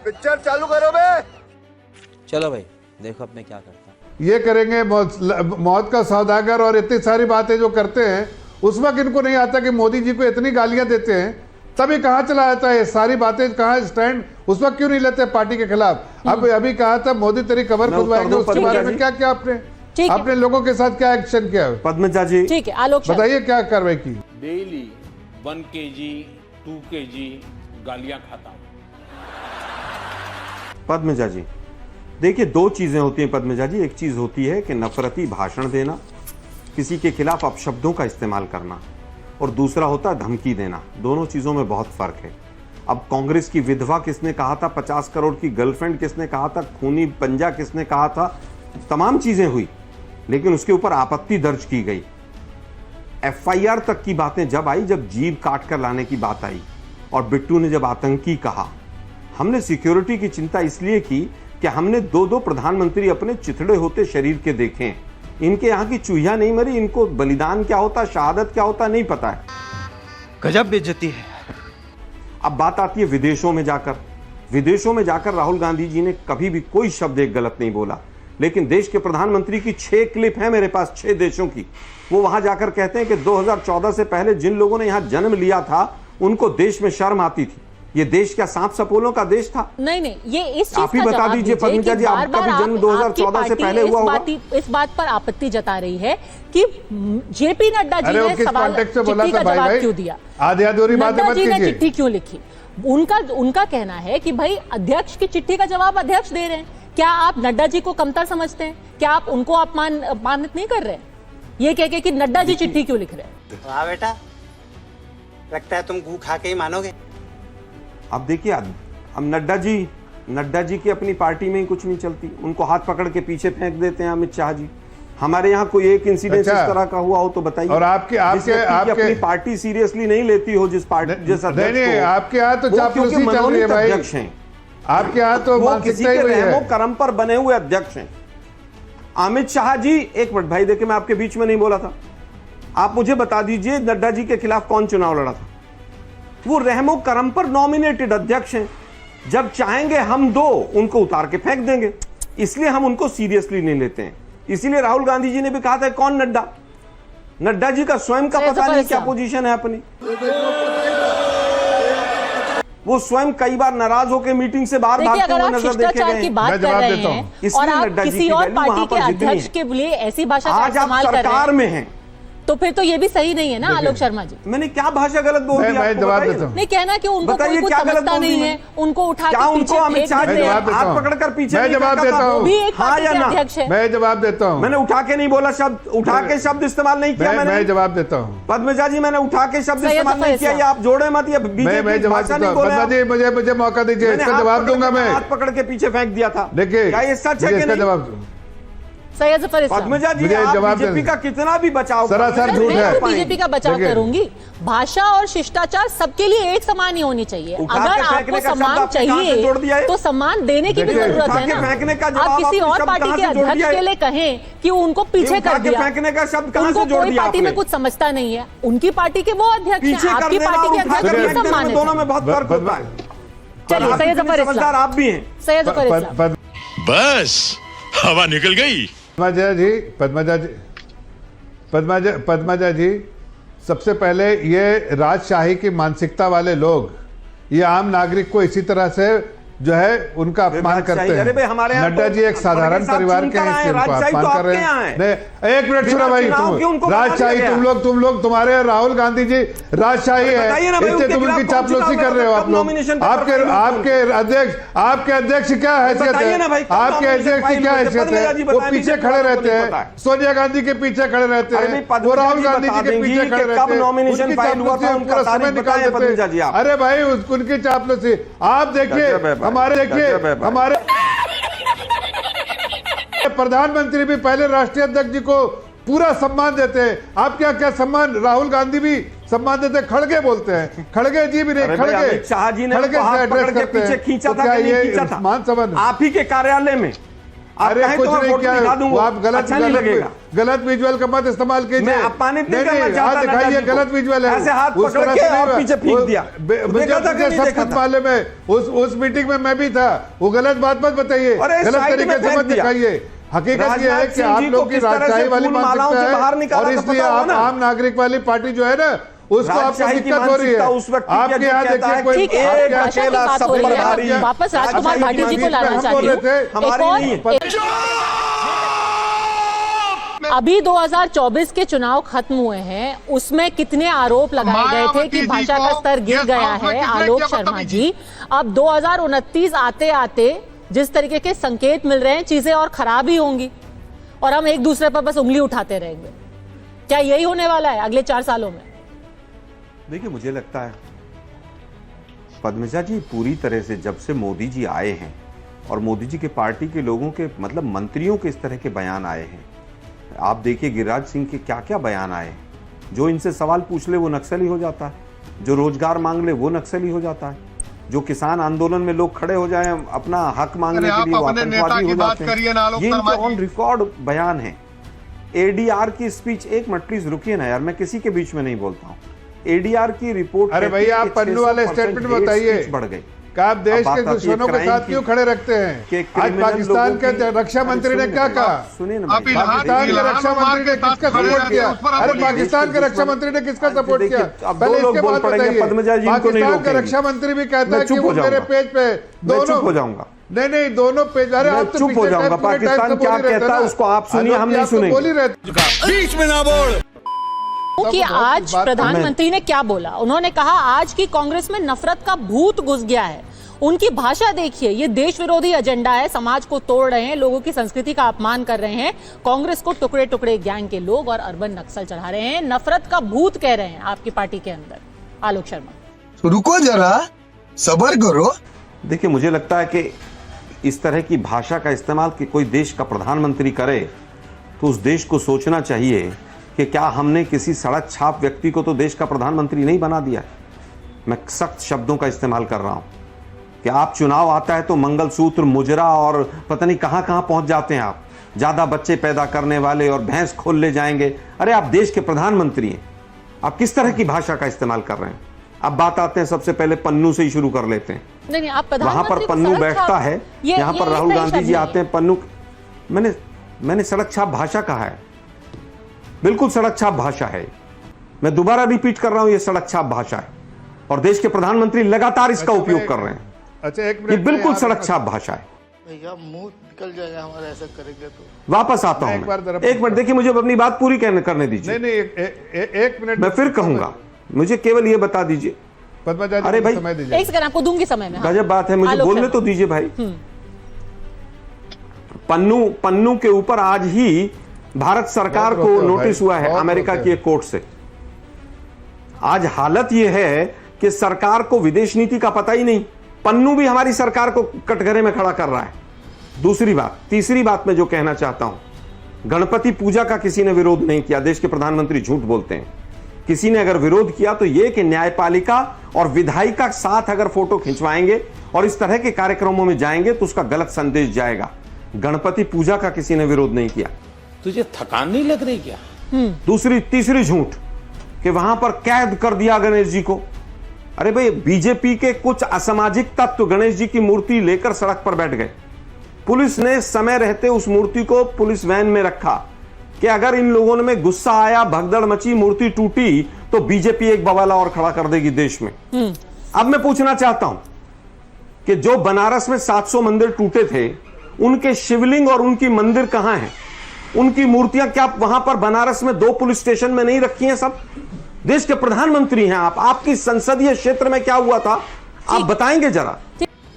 Picture चालू करो बे। चलो भाई देखो अब मैं क्या करता हूँ। ये करेंगे मौत का सौदागर और इतनी सारी बातें जो करते हैं, उस वक्त इनको नहीं आता कि मोदी जी को इतनी गालियां देते हैं, तभी कहाँ चला जाता है सारी बातें, कहाँ स्टैंड उस वक्त क्यों नहीं लेते पार्टी के खिलाफ। अब अभी कहा था मोदी तेरी कबर खुदवाएंगे, उसके बारे में क्या क्या आपने लोगों के साथ क्या एक्शन किया? पद्मजा जी ठीक है, आलोक बताइए क्या कार्रवाई की? डेली 1 kg 2 kg गालियां खाता हूं। पद्मजा जी देखिए, दो चीजें होती हैं पद्मजा जी। एक चीज होती है कि नफरती भाषण देना, किसी के खिलाफ अपशब्दों का इस्तेमाल करना, और दूसरा होता है धमकी देना। दोनों चीजों में बहुत फर्क है। अब कांग्रेस की विधवा किसने कहा था, 50 करोड़ की गर्लफ्रेंड किसने कहा था, खूनी पंजा किसने कहा था, तमाम चीजें हुई, लेकिन उसके ऊपर आपत्ति दर्ज की गई। एफआईआर तक की बातें जब आई, जब जीभ काट कर लाने की बात आई, और बिट्टू ने जब आतंकी कहा, हमने सिक्योरिटी की चिंता इसलिए की कि हमने दो प्रधानमंत्री अपने चिथड़े होते शरीर के देखे हैं। इनके यहाँ की चूहिया नहीं मरी, इनको बलिदान क्या होता, शहादत क्या होता नहीं पता है। गजब बेइज्जती है। अब बात आती है विदेशों में जाकर। विदेशों में जाकर राहुल गांधी जी ने कभी भी कोई शब्द एक गलत नहीं बोला, लेकिन देश के प्रधानमंत्री की 6 क्लिप है मेरे पास, 6 देशों की। वो वहां जाकर कहते हैं कि 2014 से पहले जिन लोगों ने यहां जन्म लिया था उनको देश में शर्म आती थी। ये देश क्या सांप सपोलों का देश था? नहीं, ये इस चीज आप ही बता दीजिए पद्मजा जी, आपका भी जन्म 2014 से पहले हुआ होगा। इस बात पर आपत्ति जता रही है कि जेपी नड्डा जी ने सवाल चिट्ठी का जवाब क्यों दिया, नड्डा जी ने चिट्ठी क्यों लिखी। उनका कहना है कि भाई अध्यक्ष की चिट्ठी का जवाब अध्यक्ष दे रहे हैं। क्या आप नड्डा जी को कमतर समझते हैं? क्या आप उनको अपमानित नहीं कर रहे हैं ये कह के कि नड्डा जी चिट्ठी क्यों लिख रहे हैं? वाह बेटा, लगता है तुम गू खा के ही मानोगे। अब देखिए, अब नड्डा जी की अपनी पार्टी में ही कुछ नहीं चलती, उनको हाथ पकड़ के पीछे फेंक देते हैं अमित शाह जी। हमारे यहाँ कोई एक इंसिडेंट इस तरह का हुआ हो तो बताइए। और आपके अपनी पार्टी सीरियसली नहीं लेती हो, जिस पार्टी जिस नहीं, आपके यहाँ तो चापलूसी चल रही है भाई। अध्यक्ष हैं आपके यहाँ तो वो किसी के रहमो करम पर बने हुए अध्यक्ष हैं। अमित शाह जी, एक मिनट भाई, देखिए मैं आपके बीच में नहीं बोला था। आप मुझे बता दीजिए नड्डा जी के खिलाफ कौन चुनाव लड़ा था? वो रहमो करम पर नॉमिनेटेड अध्यक्ष हैं। जब चाहेंगे हम दो उनको उतार के फेंक देंगे, इसलिए हम उनको सीरियसली नहीं लेते हैं। इसीलिए राहुल गांधी जी ने भी कहा था कौन नड्डा। नड्डा जी का स्वयं का पता नहीं क्या पोजीशन है अपनी। वो स्वयं कई बार नाराज होकर मीटिंग से बाहर भागते हुए नजर देखे गए। की बात कर रहे हैं और आप किसी और पार्टी के अध्यक्ष के लिए ऐसी भाषा का इस्तेमाल कर रहे हैं। आज आप सरकार में हैं तो फिर तो ये भी सही नहीं है ना आलोक शर्मा जी। मैंने क्या भाषा गलत बोल दिया? मैं जवाब देता हूं। नहीं, कहना कि उनको कोई कुछ समझता नहीं है, उनको उठा के पीछे अमित शाह जी हाथ पकड़कर पीछे, मैं जवाब देता हूं। भी एक हाँ या ना? अध्यक्ष है। मैं जवाब देता हूं। मैंने उठा के नहीं बोला शब्द, उठा के शब्द इस्तेमाल नहीं किया मैंने। मैं जवाब देता हूं। पद्मजा जी, मैंने उठा के शब्द इस्तेमाल नहीं किया, ये आप जोड़े मत। ये मैं जवाब देता हूं। पद्मजा जी मुझे मौका दीजिए, इसका जवाब दूंगा मैं। हाथ पकड़ के पीछे फेंक दिया था। देखिए क्या ये सच है कि नहीं? जवाब पद्मजा जी, आप बीजेपी का कितना भी बचाव, सरासर झूठ है। बीजेपी का बचाव करूंगी। भाषा और शिष्टाचार सबके लिए एक समान ही होनी चाहिए। अगर आपको सम्मान चाहिए तो सम्मान देने की भी जरूरत है ना। आप किसी और पार्टी के अध्यक्ष के लिए कहें कि उनको पीछे कर दिया, फेंकने का शब्द कहां उनको से जोड़ कोई दिया? पार्टी में कुछ समझता नहीं है। उनकी पार्टी के वो अध्यक्ष हैं, आपकी पार्टी के अध्यक्ष भी सम्मानित दोनों में बहुत फर्क होता है। चलिए, सैयद जफर इस्लाम, आप भी हैं। सैयद जफर इस्लाम। बस हवा निकल गई। पद्मजा जी, सबसे पहले ये राजशाही की मानसिकता वाले लोग ये आम नागरिक को इसी तरह से जो है उनका अपमान करते हैं। नड्डा जी एक साधारण परिवार के हैं, इसलिए उनको अपमान कर रहे हैं। एक मिनट सुनो भाई, राजशाही तुम लोग तुम्हारे राहुल गांधी जी राजशाही है, इससे तुम उनकी चापलूसी कर रहे हो। आप लोग आपके अध्यक्ष क्या हैसियत है? आपके अध्यक्ष की क्या हैसियत है? वो पीछे खड़े रहते हैं, सोनिया गांधी के पीछे खड़े रहते हैं, वो राहुल गांधी जी के पीछे खड़े रहते हैं, उनकी चापलूसी पूरा समय निकाल देते हैं। अरे भाई उनकी चापलूसी आप देखिए, हमारे प्रधानमंत्री भी पहले राष्ट्रीय अध्यक्ष जी को पूरा सम्मान देते हैं। आप क्या सम्मान? राहुल गांधी भी सम्मान देते, खड़गे बोलते हैं, खड़गे जी भी नहीं, खड़गे शाह जी ने पकड़ के पीछे खींचा था कि नहीं खींचा था? आप ही के कार्यालय में। अरे कुछ नहीं किया, आप गलत नहीं लगेगा। गलत विजुअल का मत इस्तेमाल कीजिए। मैं अपमानित नहीं करना हाथ चाहता दिखाइए, नड्डा जी को। गलत विजुअल है। ऐसे हाथ उस पकड़ तरह के से नहीं और हुआ। पीछे फेंक दिया। मुझे देखा था कि नहीं सब देखा कुछ था? मालूम है, उस मीटिंग में मैं भी था। वो गलत बात मत बताइए, अरे गलत साइड में तरीके से फेंक मत दिया। दिखाइए। हकीकत ये है राजनाथ कि सिंह आप जी को लोग की किस तरह से राजशाही वाली फूल मालाओं मानसिकता से बाहर है, निकाला और था इसलिए पता होगा आप ना? आम नागरिक वाली पार्टी जो है ना, उसको आपको राजशाही की दिक्कत हो रही मानसिकता है। उस व्यक्ति की आपके जो यहाँ कहता है देखिए कोई ठीक है, एक भाषा की अकेला बात हो रही है। सफरधारी। वापस राजकुमार राजशाही भाटी जी को की लाना हम चाहती बोल हूँ। रहे थे, हमारी नहीं है। अभी 2024 के चुनाव खत्म हुए हैं, उसमें कितने आरोप लगाए गए थे कि भाषा का स्तर गिर गया है। आलोक शर्मा जी, अब 2029 आते आते जिस तरीके के संकेत मिल रहे हैं, चीजें और खराब ही होंगी और हम एक दूसरे पर बस उंगली उठाते रहेंगे। क्या यही होने वाला है अगले 4 सालों में? देखिए, मुझे लगता है पद्मजा जी पूरी तरह से जब से मोदी जी आए हैं और मोदी जी के पार्टी के लोगों के मतलब मंत्रियों के इस तरह के बयान आए हैं, आप देखिए गिरिराज सिंह के क्या क्या बयान आए हैं। जो इनसे सवाल पूछ ले वो नक्सली हो जाता है, जो रोजगार मांग ले वो नक्सली हो जाता है, जो किसान आंदोलन में लोग खड़े हो जाए अपना हक मांगने के लिए वो आतंकवादी हो जाते हैं। ये इनके ऑन रिकॉर्ड बयान है। एडीआर की स्पीच, एक मिनट प्लीज रुकिए ना यार, मैं किसी के बीच में नहीं बोलता हूँ। एडीआर की रिपोर्ट, अरे भैया आप पन्नू वाले स्टेटमेंट बताइए बढ़ गई कि आप देश के दुश्मनों के साथ क्यों खड़े रखते हैं। आज पाकिस्तान के रक्षा मंत्री ने क्या कहा? सुनिए ना, पाकिस्तान के रक्षा मंत्री ने किसका सपोर्ट किया? अरे पाकिस्तान के रक्षा मंत्री ने किसका सपोर्ट किया? पहले इसके बाद बताइए। पाकिस्तान का रक्षा मंत्री भी कहता है कि वो मेरे पेज पे दोनों, चुप हो जाऊंगा। नहीं दोनों पेज, अरे आप तो चुप हो जाऊंगा। पाकिस्तान क्या कहता है उसको आप सुनिए, हम नहीं सुनेंगे। बोल ही रहते। बीच में ना बोल। कि आज प्रधानमंत्री ने क्या बोला? उन्होंने कहा आज की कांग्रेस में नफरत का भूत घुस गया है। उनकी भाषा देखिए, ये देश विरोधी एजेंडा है, समाज को तोड़ रहे हैं, लोगों की संस्कृति का अपमान कर रहे हैं, कांग्रेस को टुकड़े टुकड़े गैंग के लोग और अर्बन नक्सल चढ़ा रहे हैं, नफरत का भूत कह रहे हैं आपकी पार्टी के अंदर। आलोक शर्मा, रुको जरा, सब्र करो। देखिए, मुझे लगता है कि इस तरह की भाषा का इस्तेमाल कि कोई देश का प्रधानमंत्री करे तो उस देश को सोचना चाहिए कि क्या हमने किसी सड़क छाप व्यक्ति को तो देश का प्रधानमंत्री नहीं बना दिया। मैं सख्त शब्दों का इस्तेमाल कर रहा हूं कि आप चुनाव आता है तो मंगलसूत्र, मुजरा और पता नहीं कहां कहां पहुंच जाते हैं आप, ज्यादा बच्चे पैदा करने वाले और भैंस खोल ले जाएंगे। अरे आप देश के प्रधानमंत्री हैं, आप किस तरह की भाषा का इस्तेमाल कर रहे हैं? अब बात आते हैं, सबसे पहले पन्नू से ही शुरू कर लेते हैं। नहीं, आप वहां पर पन्नू बैठता है, यहाँ पर राहुल गांधी जी आते हैं, पन्नू। मैंने सड़क छाप भाषा कहा है, बिल्कुल सड़क छाप भाषा है। मैं दोबारा रिपीट कर रहा हूं, ये सड़क छाप भाषा है और देश के प्रधानमंत्री लगातार इसका उपयोग कर रहे हैं। अच्छा, एक ये मिनट, बिल्कुल सड़क छाप भाषा है। भैया मुंह निकल जाएगा हमारा, ऐसा करेंगे तो। वापस आता हूं मैं। एक मिनट देखिए, मुझे अपनी बात पूरी करने दीजिए। नहीं एक मिनट मैं फिर कहूंगा, मुझे केवल ये बता दीजिए। पद्मजा जी, अरे भाई, समय दीजिए। एक सेकंड आपको दूंगी समय में। गजब बात है, मुझे बोलने तो दीजिए भाई। पन्नू के ऊपर आज ही भारत सरकार को नोटिस हुआ है अमेरिका की एक कोर्ट से। आज हालत यह है कि सरकार को विदेश नीति का पता ही नहीं। पन्नू भी हमारी सरकार को कटघरे में खड़ा कर रहा है। दूसरी बात, तीसरी बात मैं जो कहना चाहता हूं, गणपति पूजा का किसी ने विरोध नहीं किया। देश के प्रधानमंत्री झूठ बोलते हैं। किसी ने अगर विरोध किया तो यह कि न्यायपालिका और विधायिका साथ अगर फोटो खिंचवाएंगे और इस तरह के कार्यक्रमों में जाएंगे तो उसका गलत संदेश जाएगा। गणपति पूजा का किसी ने विरोध नहीं किया। तुझे थकान नहीं लग रही क्या? तीसरी झूठ कि वहां पर कैद कर दिया गणेश जी को। अरे भाई, बीजेपी के कुछ असामाजिक तत्व गणेश जी की मूर्ति लेकर सड़क पर बैठ गए। पुलिस ने समय रहते उस मूर्ति को पुलिस वैन में रखा कि अगर इन लोगों में गुस्सा आया, भगदड़ मची, मूर्ति टूटी तो बीजेपी एक बवाला और खड़ा कर देगी देश में। अब मैं पूछना चाहता हूं कि जो बनारस में 700 मंदिर टूटे थे, उनके शिवलिंग और उनकी मंदिर कहां हैं? उनकी मूर्तियां क्या वहां पर बनारस में 2 पुलिस स्टेशन में नहीं रखी हैं? सब देश के प्रधानमंत्री हैं आप। आपकी संसदीय क्षेत्र में क्या हुआ था आप बताएंगे जरा?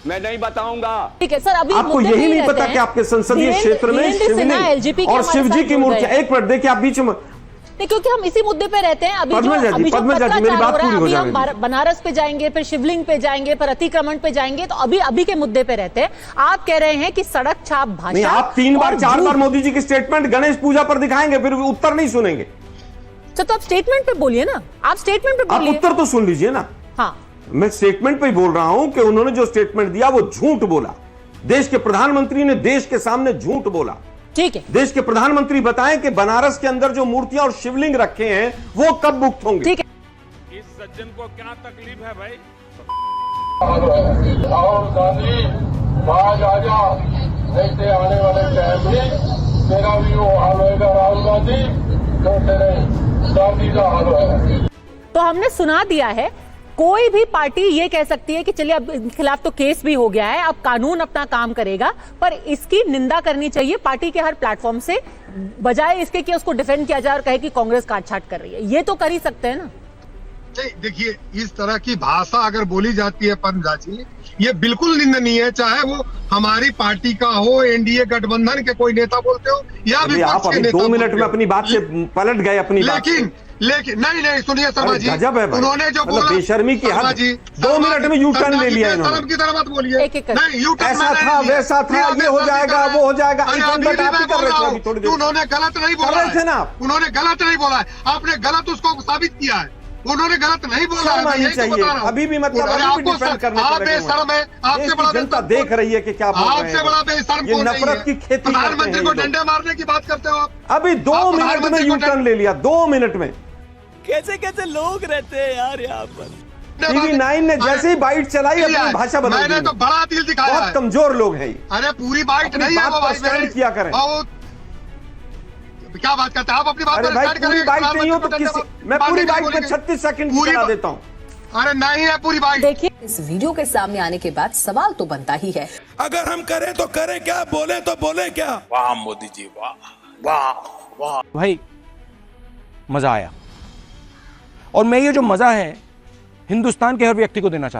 मैं नहीं बताऊंगा। ठीक है सर, अभी आपको यही नहीं पता कि आपके संसदीय क्षेत्र में शिवलिंग और शिव जी की मूर्तियां। एक मिनट देखिए, आप बीच में, क्योंकि हम इसी मुद्दे पे रहते हैं। अभी जो मेरी बात पूरी हो जाए, हम बनारस पे जाएंगे, फिर शिवलिंग पे जाएंगे, फिर अतिक्रमण पे जाएंगे, तो अभी के मुद्दे पे रहते हैं। आप कह रहे हैं कि सड़क छाप भाषा। नहीं, आप 3 बार 4 बार मोदी जी की स्टेटमेंट गणेश पूजा पर दिखाएंगे, फिर उत्तर नहीं सुनेंगे। तो आप स्टेटमेंट पे बोलिए ना, आप स्टेटमेंट पे बोलिए। आप उत्तर तो सुन लीजिए ना। हाँ, मैं स्टेटमेंट पे ही बोल रहा हूं कि उन्होंने जो स्टेटमेंट दिया वो झूठ बोला। देश के प्रधानमंत्री ने देश के सामने झूठ बोला। ठीक है, देश के प्रधानमंत्री बताएं कि बनारस के अंदर जो मूर्तियां और शिवलिंग रखे हैं वो कब मुक्त होंगे। ठीक है, इस सज्जन को क्या तकलीफ है भाई? राहुल गांधी आज आजा, ऐसे आने वाले टाइम में तेरा भी वो हाल होगा राहुल गांधी, जो तेरे गांधी का हाल होगा। तो हमने सुना दिया है। कोई भी पार्टी ये कह सकती है कि चलिए अब इनके खिलाफ तो केस भी हो गया है, अब कानून अपना काम करेगा, पर इसकी निंदा करनी चाहिए पार्टी के हर प्लेटफॉर्म से, बजाय इसके कि उसको डिफेंड किया जाए और कहे कि कांग्रेस काटछाट कर रही है। ये तो कर ही सकते हैं ना। देखिए, इस तरह की भाषा अगर बोली जाती है पद्मजा जी, ये बिल्कुल निंदनीय है, चाहे वो हमारी पार्टी का हो, एनडीए गठबंधन के कोई नेता बोलते हो या आप अभी 2 मिनट में अपनी बात से पलट गए अपनी बात से। लेकिन नहीं सुनिए शर्मा जी, गजब है भाई। उन्होंने जो बोला बेशर्मी की हद, 2 मिनट में यू टर्न ले लिया इन्होंने। शर्म की तरह मत बोलिए। नहीं, यू टर्न ऐसा था वैसा था, ये हो जाएगा वो हो जाएगा, आप ही कर रहे थे अभी थोड़ी देर। उन्होंने गलत नहीं बोला थे ना, उन्होंने गलत नहीं बोला है, आपने गलत उसको साबित किया है। उन्होंने गलत नहीं बोला है, चाहिए अभी भी, मतलब आपको बेशर्म है, आपसे बड़ा जनता देख रही है कि क्या आपसे बड़ा बेशर्म ये नफरत की खेती। प्रधानमंत्री को डंडे मारने की बात करते हो आप। अभी 2 मिनट में यू टर्न ले लिया, 2 मिनट में। कैसे कैसे लोग रहते हैं यार यहाँ पर। TV9 ने जैसे ही बाइट चलाई अपनी भाषा बदल दी। मैंने तो बड़ा दिल दिखाया बहुत कमजोर लोग हैं। अरे पूरी बाइट नहीं है वो, स्टैंड किया करें। क्या बात करते हैं आप अपनी बात? अरे भाई पूरी बाइट नहीं हो तो किसी, मैं पूरी बाइट में 36 सेकंड की चला देता हूँ। अरे नहीं है पूरी बाइट। देखिए, इस वीडियो के सामने आने के बाद सवाल तो बनता ही है, अगर हम करें तो करें क्या, बोले तो बोले क्या। वाह मोदी जी, वाह वाह वाह। भाई मजा आया, और मैं ये जो मजा है हिंदुस्तान के हर व्यक्ति को देना चाहता हूं।